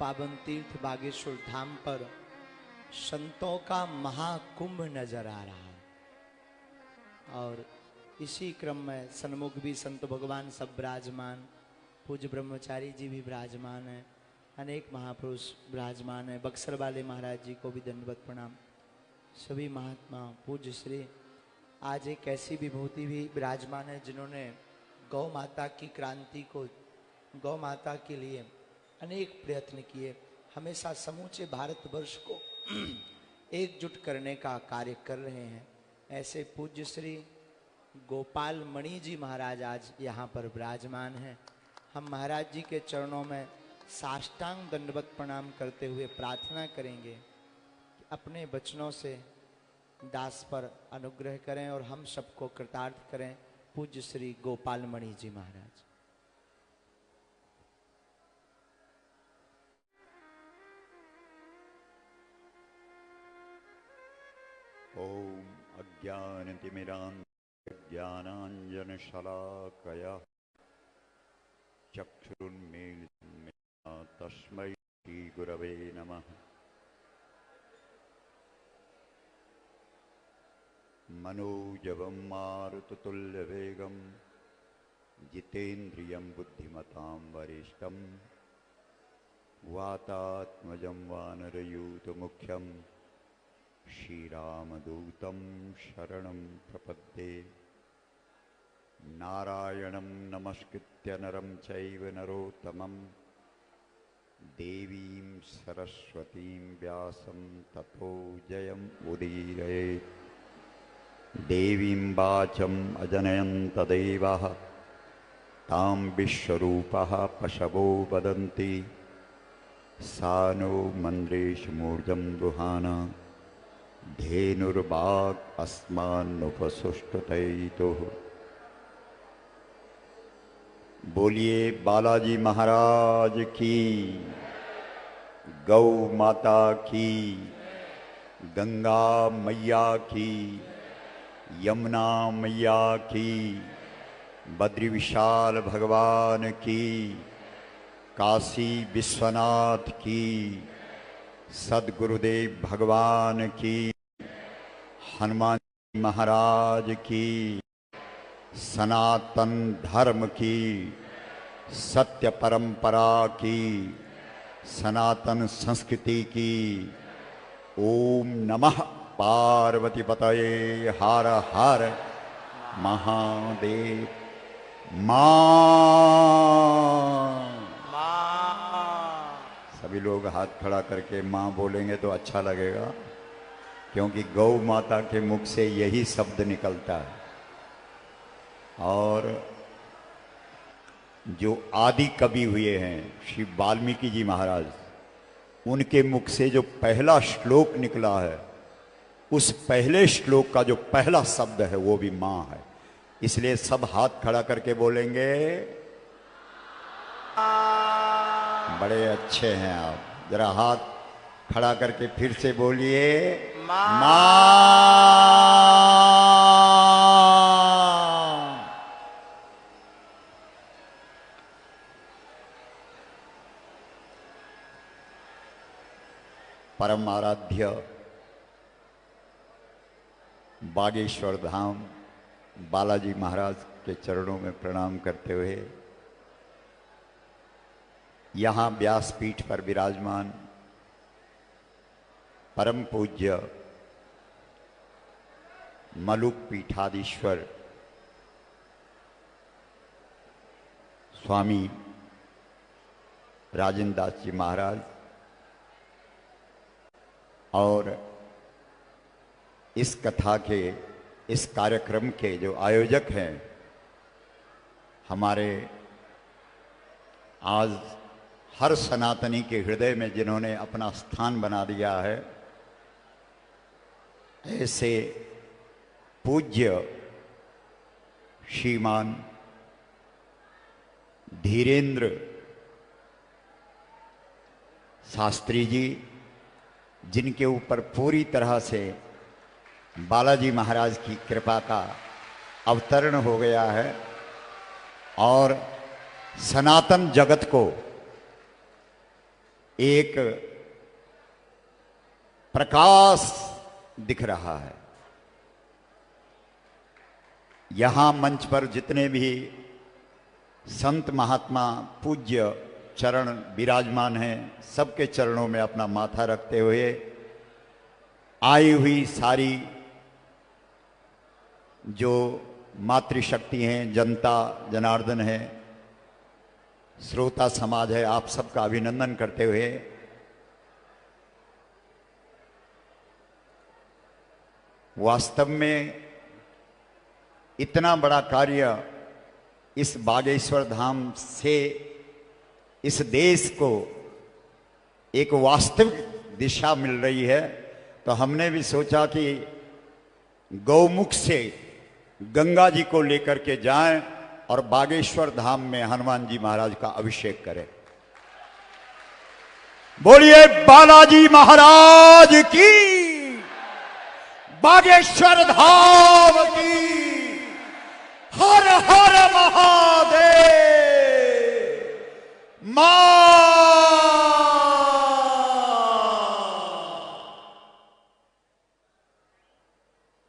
पावन तीर्थ बागेश्वर धाम पर संतों का महाकुंभ नजर आ रहा है। और इसी क्रम में सन्मुख भी संत भगवान सब विराजमान, पूज्य ब्रह्मचारी जी भी विराजमान है, अनेक महापुरुष विराजमान है। बक्सर वाले महाराज जी को भी दंडवत प्रणाम। सभी महात्मा पूज्य श्री आज एक ऐसी विभूति भी विराजमान है जिन्होंने गौ माता की क्रांति को, गौ माता के लिए अनेक प्रयत्न किए, हमेशा समूचे भारतवर्ष को एकजुट करने का कार्य कर रहे हैं। ऐसे पूज्य श्री गोपाल मणि जी महाराज आज यहाँ पर विराजमान हैं। हम महाराज जी के चरणों में साष्टांग दंडवत प्रणाम करते हुए प्रार्थना करेंगे कि अपने वचनों से दास पर अनुग्रह करें और हम सबको कृतार्थ करें। पूज्य श्री गोपाल मणि जी महाराज। ओम अज्ञानतिमिरान्धज्ञानाञ्जनशलाकया चक्षुरुन्मीलितं तस्मै श्रीगुरवे नमः। मनोजवं मारुततुल्यवेगं जितेन्द्रियं बुद्धिमतां वरिष्ठं वातात्मजं वानरयूतमुख्यं श्रीरामदूतं शरणं प्रपद्ये। नारायणं नमस्कृत्य नरं चैव नरोत्तमं देवीं सरस्वतीं व्यासं ततो जयम् उदीरयेत्। देवीं वाचम् अजनयन्त देवाः तां विश्वरूपः पशवो वदन्ति। सा नो मन्द्रेषु मूर्धं दुहाना धेनुर्वाक् अस्मान्नुपसुष्टुतैतुः। बोलिए बालाजी महाराज की, गौ माता की, गंगा मैया की, यमुना मैया की, बद्री विशाल भगवान की, काशी विश्वनाथ की, सद्गुरुदेव भगवान की, हनुमान महाराज की, सनातन धर्म की, सत्य परंपरा की, सनातन संस्कृति की। ओम नमः पार्वती पतये हर हर महादेव। माँ सभी लोग हाथ खड़ा करके माँ बोलेंगे तो अच्छा लगेगा, क्योंकि गौ माता के मुख से यही शब्द निकलता है। और जो आदि कवि हुए हैं श्री वाल्मीकि जी महाराज, उनके मुख से जो पहला श्लोक निकला है, उस पहले श्लोक का जो पहला शब्द है वो भी माँ है। इसलिए सब हाथ खड़ा करके बोलेंगे। बड़े अच्छे हैं आप, जरा हाथ खड़ा करके फिर से बोलिए माँ। परम आराध्य बागेश्वर धाम बालाजी महाराज के चरणों में प्रणाम करते हुए यहाँ व्यासपीठ पर विराजमान परम पूज्य मलुक पीठाधीश्वर स्वामी राजेंद्र दास जी महाराज और इस कथा के, इस कार्यक्रम के जो आयोजक हैं, हमारे आज हर सनातनी के हृदय में जिन्होंने अपना स्थान बना दिया है, ऐसे पूज्य श्रीमान धीरेन्द्र शास्त्री जी, जिनके ऊपर पूरी तरह से बालाजी महाराज की कृपा का अवतरण हो गया है और सनातन जगत को एक प्रकाश दिख रहा है। यहां मंच पर जितने भी संत महात्मा पूज्य चरण विराजमान हैं, सबके चरणों में अपना माथा रखते हुए आई हुई सारी जो मातृशक्ति हैं, जनता जनार्दन है, श्रोता समाज है, आप सबका अभिनंदन करते हुए वास्तव में इतना बड़ा कार्य इस बागेश्वर धाम से इस देश को एक वास्तविक दिशा मिल रही है, तो हमने भी सोचा कि गौमुख से गंगा जी को लेकर के जाएं और बागेश्वर धाम में हनुमान जी महाराज का अभिषेक करें। बोलिए बालाजी महाराज की, बागेश्वर धाम की, हर हर महादेव।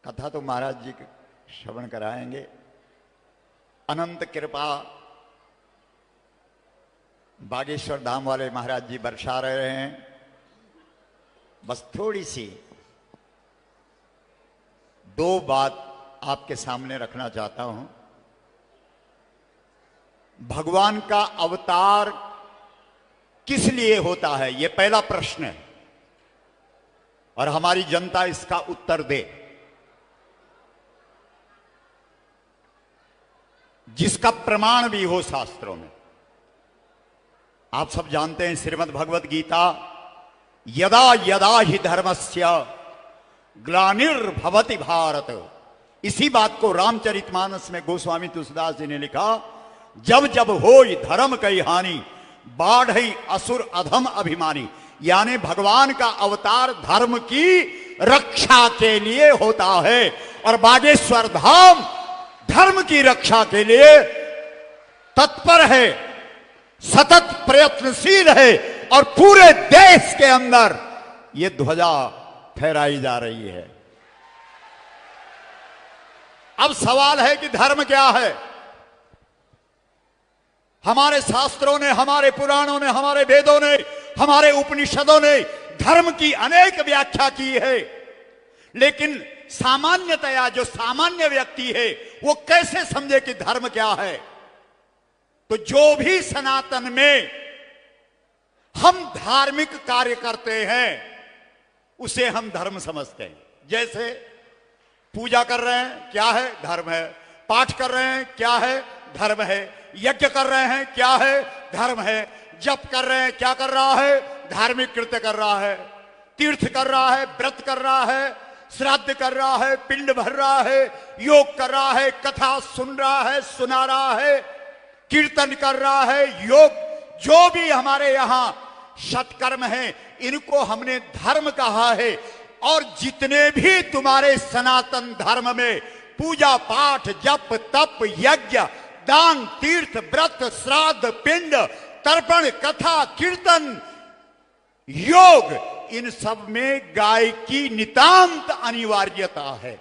कथा तो महाराज जी श्रवण कराएंगे। अनंत कृपा बागेश्वर धाम वाले महाराज जी बरसा रहे हैं। बस थोड़ी सी दो बात आपके सामने रखना चाहता हूं। भगवान का अवतार किस लिए होता है, यह पहला प्रश्न है और हमारी जनता इसका उत्तर दे, जिसका प्रमाण भी हो शास्त्रों में। आप सब जानते हैं श्रीमद् भगवत गीता, यदा यदा हि धर्मस्य ग्लानिर्भवति भारत, इसी बात को रामचरितमानस में गोस्वामी तुलसीदास जी ने लिखा, जब जब होई धर्म कई हानि बाढ़ई असुर अधम अभिमानी। यानी भगवान का अवतार धर्म की रक्षा के लिए होता है और बागेश्वर धाम धर्म की रक्षा के लिए तत्पर है, सतत प्रयत्नशील है और पूरे देश के अंदर ये ध्वजा फहराई जा रही है। अब सवाल है कि धर्म क्या है? हमारे शास्त्रों ने, हमारे पुराणों ने, हमारे वेदों ने, हमारे उपनिषदों ने धर्म की अनेक व्याख्या की है, लेकिन सामान्यतया जो सामान्य व्यक्ति है वो कैसे समझे कि धर्म क्या है? तो जो भी सनातन में हम धार्मिक कार्य करते हैं उसे हम धर्म समझते हैं। जैसे पूजा कर रहे हैं, क्या है? धर्म है। पाठ कर रहे हैं, क्या है? धर्म है। यज्ञ कर रहे हैं, क्या है? धर्म है। जप कर रहे हैं, क्या कर रहा है? धार्मिक कृत्य कर रहा है। तीर्थ कर रहा है, व्रत कर रहा है, श्राद्ध कर रहा है, पिंड भर रहा है, योग कर रहा है, कथा सुन रहा है, सुना रहा है, कीर्तन कर रहा है, योग, जो भी हमारे यहां सत्कर्म है इनको हमने धर्म कहा है। और जितने भी तुम्हारे सनातन धर्म में पूजा पाठ, जप तप, यज्ञ, दान, तीर्थ, व्रत, श्राद्ध, पिंड, तर्पण, कथा, कीर्तन, योग, इन सब में गाय की नितांत अनिवार्यता है।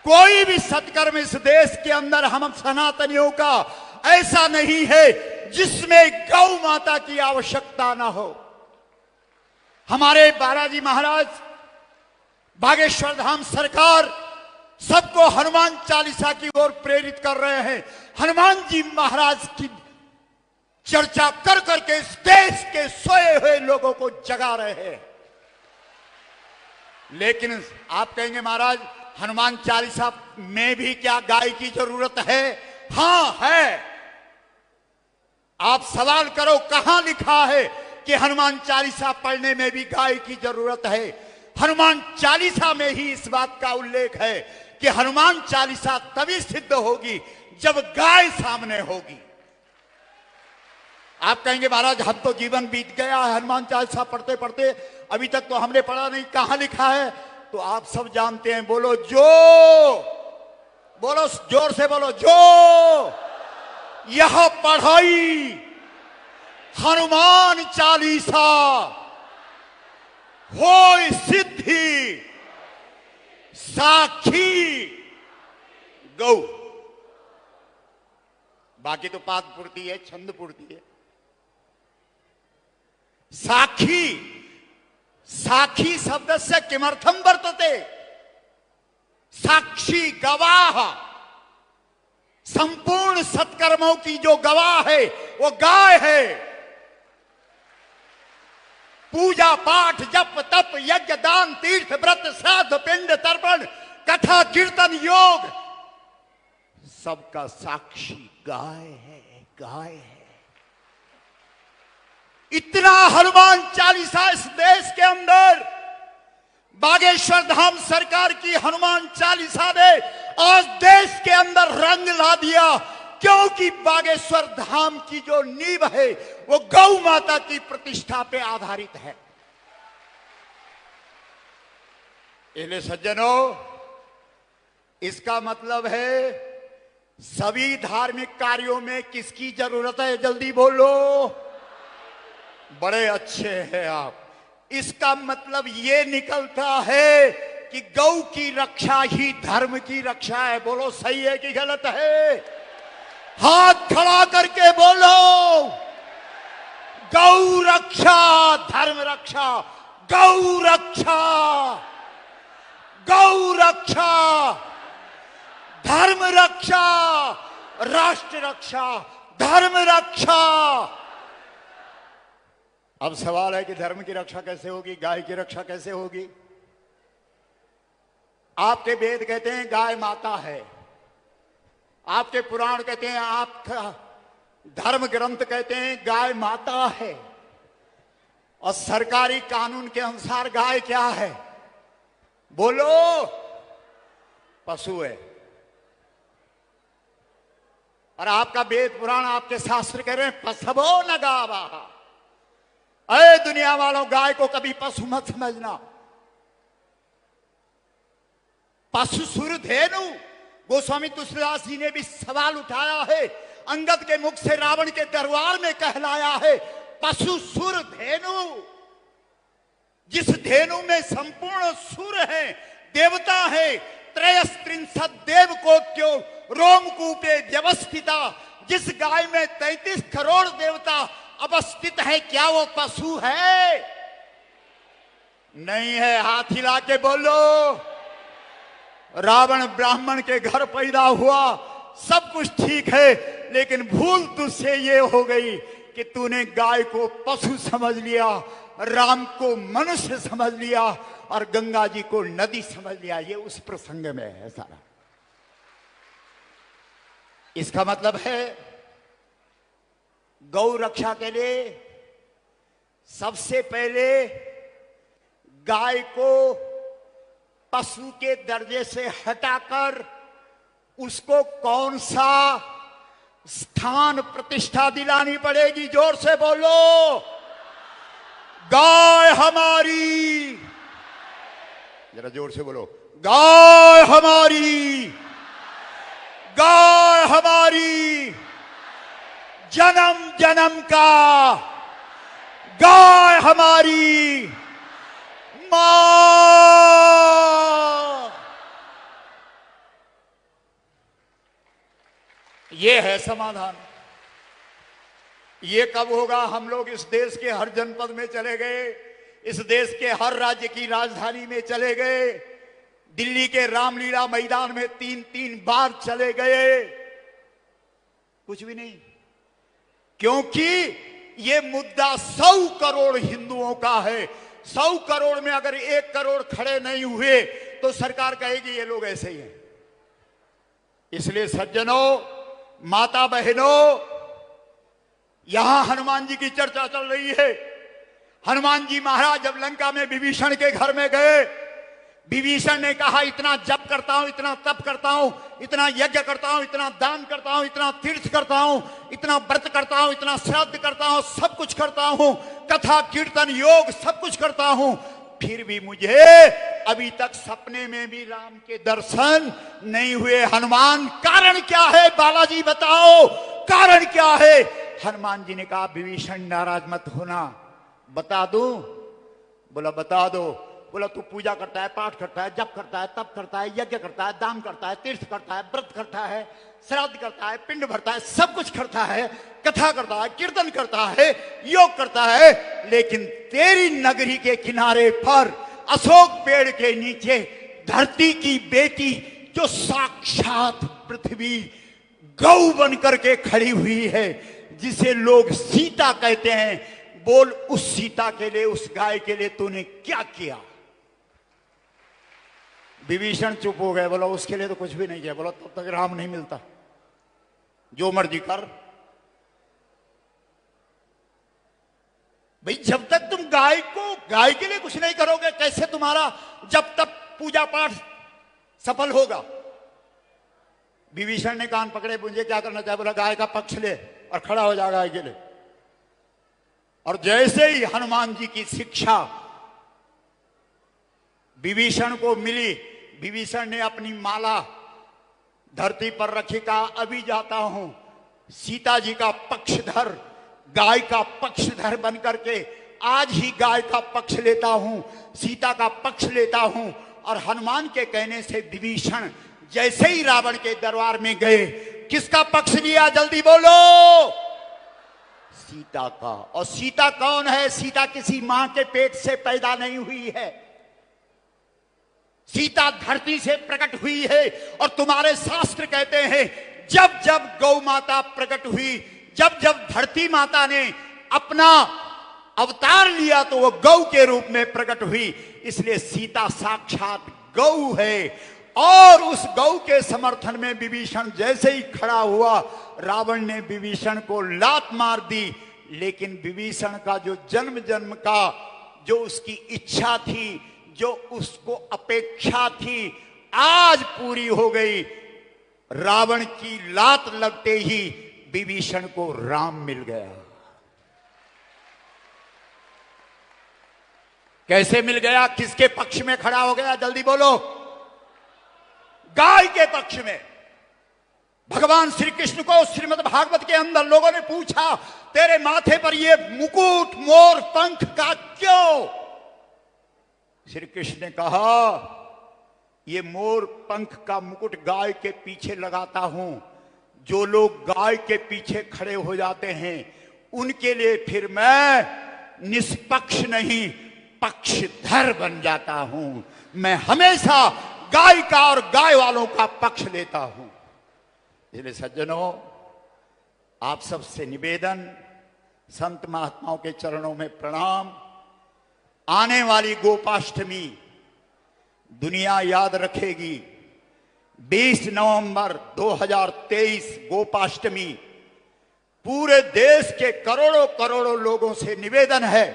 कोई भी सत्कर्म इस देश के अंदर हम सनातनियों का ऐसा नहीं है जिसमें गौ माता की आवश्यकता ना हो। हमारे बालाजी महाराज, बागेश्वर धाम सरकार सबको हनुमान चालीसा की ओर प्रेरित कर रहे हैं। हनुमान जी महाराज की चर्चा कर करके इस देश के सोए हुए लोगों को जगा रहे हैं। लेकिन आप कहेंगे महाराज हनुमान चालीसा में भी क्या गाय की जरूरत है? हां है। आप सवाल करो कहां लिखा है कि हनुमान चालीसा पढ़ने में भी गाय की जरूरत है? हनुमान चालीसा में ही इस बात का उल्लेख है कि हनुमान चालीसा तभी सिद्ध होगी जब गाय सामने होगी। आप कहेंगे महाराज हम तो जीवन बीत गया है हनुमान चालीसा पढ़ते पढ़ते, अभी तक तो हमने पढ़ा नहीं, कहां लिखा है? तो आप सब जानते हैं, बोलो जो, बोलो जोर से बोलो जो, यह पढ़ाई हनुमान चालीसा होय सिद्धि साक्षी गौ। बाकी तो पाद पूर्ति है, छंद पूर्ति है। साक्षी, साक्षी शब्द से किमर्थम वर्तते? साक्षी गवाह, संपूर्ण सत्कर्मों की जो गवाह है वो गाय है। पूजा पाठ जप तप यज्ञ दान तीर्थ व्रत श्राद्ध पिंड तर्पण कथा कीर्तन योग सबका साक्षी गाय है, गाय है। इतना हनुमान चालीसा इस देश के अंदर, बागेश्वर धाम सरकार की हनुमान चालीसा ने आज देश के अंदर रंग ला दिया, क्योंकि बागेश्वर धाम की जो नींव है वो गौ माता की प्रतिष्ठा पे आधारित है। इसलिए सज्जनों, इसका मतलब है सभी धार्मिक कार्यों में किसकी जरूरत है? जल्दी बोलो। बड़े अच्छे हैं आप। इसका मतलब ये निकलता है कि गौ की रक्षा ही धर्म की रक्षा है। बोलो सही है कि गलत है? हाथ खड़ा करके बोलो, गौ रक्षा धर्म रक्षा, गौ रक्षा, गौ रक्षा धर्म रक्षा, राष्ट्र रक्षा धर्म रक्षा। अब सवाल है कि धर्म की रक्षा कैसे होगी, गाय की रक्षा कैसे होगी? आपके वेद कहते हैं गाय माता है, आपके पुराण कहते हैं, आपका धर्म ग्रंथ कहते हैं गाय माता है, और सरकारी कानून के अनुसार गाय क्या है? बोलो। पशु है। और आपका वेद पुराण आपके शास्त्र कह रहे हैं पशवो न गावा। अरे दुनिया वालों, गाय को कभी पशु मत समझना। पशु सुर धेनु, गोस्वामी तुलसीदास जी ने भी सवाल उठाया है, अंगद के मुख से रावण के दरबार में कहलाया है, पशु सुर धेनु। जिस धेनु में संपूर्ण सुर है, देवता है, त्रयस्त्रिंशत् देव कोट्यो रोमकूपे व्यवस्थिता। जिस गाय में 33 करोड़ देवता अवस्थित है, क्या वो पशु है? नहीं है। हाथ हिला के बोलो। रावण ब्राह्मण के घर पैदा हुआ, सब कुछ ठीक है, लेकिन भूल तुझसे ये हो गई कि तूने गाय को पशु समझ लिया, राम को मनुष्य समझ लिया, और गंगा जी को नदी समझ लिया। ये उस प्रसंग में है सारा। इसका मतलब है गौ रक्षा के लिए सबसे पहले गाय को पशु के दर्जे से हटाकर उसको कौन सा स्थान प्रतिष्ठा दिलानी पड़ेगी? जोर से बोलो। गाय हमारी, जरा जोर से बोलो। गाय हमारी, गाय हमारी जन्म जन्म का, गाय हमारी मां। ये है समाधान। ये कब होगा? हम लोग इस देश के हर जनपद में चले गए, इस देश के हर राज्य की राजधानी में चले गए, दिल्ली के रामलीला मैदान में 3-3 बार चले गए, कुछ भी नहीं। क्योंकि ये मुद्दा 100 करोड़ हिंदुओं का है। 100 करोड़ में अगर 1 करोड़ खड़े नहीं हुए तो सरकार कहेगी ये लोग ऐसे ही हैं। इसलिए सज्जनों, माता बहनों, यहां हनुमान जी की चर्चा चल रही है। हनुमान जी महाराज जब लंका में विभीषण के घर में गए, विभीषण ने कहा इतना जप करता हूं, इतना तप करता हूं, इतना यज्ञ करता हूं, इतना दान करता हूं, इतना तीर्थ करता हूं, इतना व्रत करता हूं, इतना श्राद्ध करता हूं, सब कुछ करता हूं, कथा कीर्तन योग सब कुछ करता हूं, फिर भी मुझे अभी तक सपने में भी राम के दर्शन नहीं हुए। हनुमान, कारण क्या है? बालाजी बताओ, कारण क्या है? हनुमान जी ने कहा विभीषण नाराज मत होना, बता दूं? बोला बता दो। बोला तू पूजा करता है, पाठ करता है, जप करता है, तप करता है, यज्ञ करता है, दान करता है, तीर्थ करता है, व्रत करता है, श्राद्ध करता है, पिंड भरता है, सब कुछ करता है, कथा करता है, कीर्तन करता है, योग करता है, लेकिन तेरी नगरी के किनारे पर अशोक पेड़ के नीचे धरती की बेटी जो साक्षात पृथ्वी गौ बन करके खड़ी हुई है, जिसे लोग सीता कहते हैं, बोल उस सीता के लिए, उस गाय के लिए तूने क्या किया? विभीषण चुप हो गए। बोला उसके लिए तो कुछ भी नहीं किया। बोला तब तक राम नहीं मिलता, जो मर्जी कर भाई, जब तक तुम गाय के लिए कुछ नहीं करोगे, कैसे तुम्हारा जब तक पूजा पाठ सफल होगा? विभीषण ने कान पकड़े, मुझे क्या करना चाहिए? बोला गाय का पक्ष ले, और खड़ा हो जा गाय के लिए। और जैसे ही हनुमान जी की शिक्षा विभीषण को मिली, विभीषण ने अपनी माला धरती पर रखी, कहा अभी जाता हूं सीता जी का पक्षधर, गाय का पक्षधर बन करके आज ही गाय का पक्ष लेता हूं, सीता का पक्ष लेता हूं। और हनुमान के कहने से विभीषण जैसे ही रावण के दरबार में गए, किसका पक्ष लिया? जल्दी बोलो। सीता का। और सीता कौन है? सीता किसी मां के पेट से पैदा नहीं हुई है, सीता धरती से प्रकट हुई है। और तुम्हारे शास्त्र कहते हैं जब जब गौ माता प्रकट हुई, जब जब धरती माता ने अपना अवतार लिया, तो वो गौ के रूप में प्रकट हुई। इसलिए सीता साक्षात गौ है। और उस गौ के समर्थन में विभीषण जैसे ही खड़ा हुआ, रावण ने विभीषण को लात मार दी। लेकिन विभीषण का जो जन्म जन्म का जो उसकी इच्छा थी, जो उसको अपेक्षा थी, आज पूरी हो गई। रावण की लात लगते ही विभीषण को राम मिल गया। कैसे मिल गया? किसके पक्ष में खड़ा हो गया? जल्दी बोलो। गाय के पक्ष में। भगवान श्री कृष्ण को श्रीमद् भागवत के अंदर लोगों ने पूछा, तेरे माथे पर ये मुकुट मोर पंख का क्यों? श्री कृष्ण ने कहा, ये मोर पंख का मुकुट गाय के पीछे लगाता हूं। जो लोग गाय के पीछे खड़े हो जाते हैं, उनके लिए फिर मैं निष्पक्ष नहीं, पक्षधर बन जाता हूं। मैं हमेशा गाय का और गाय वालों का पक्ष लेता हूं। इसलिए सज्जनों, आप सबसे निवेदन, संत महात्माओं के चरणों में प्रणाम। आने वाली गोपाष्टमी दुनिया याद रखेगी। 20 नवंबर 2023 गोपाष्टमी। पूरे देश के करोड़ों करोड़ों लोगों से निवेदन है,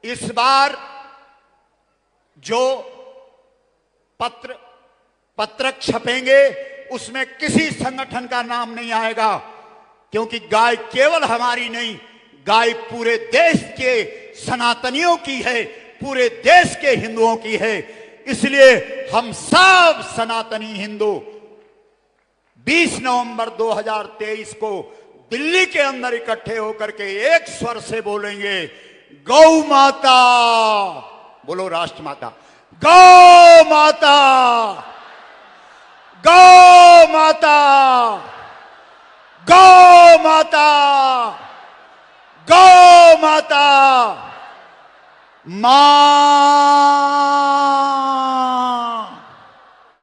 इस बार जो पत्रक छपेंगे उसमें किसी संगठन का नाम नहीं आएगा, क्योंकि गाय केवल हमारी नहीं, गाय पूरे देश के सनातनियों की है, पूरे देश के हिंदुओं की है। इसलिए हम सब सनातनी हिंदू 20 नवंबर 2023 को दिल्ली के अंदर इकट्ठे होकर के एक स्वर से बोलेंगे, गौ माता। बोलो राष्ट्र माता। गौ माता, गौ माता, गौ माता, गौ माता। मां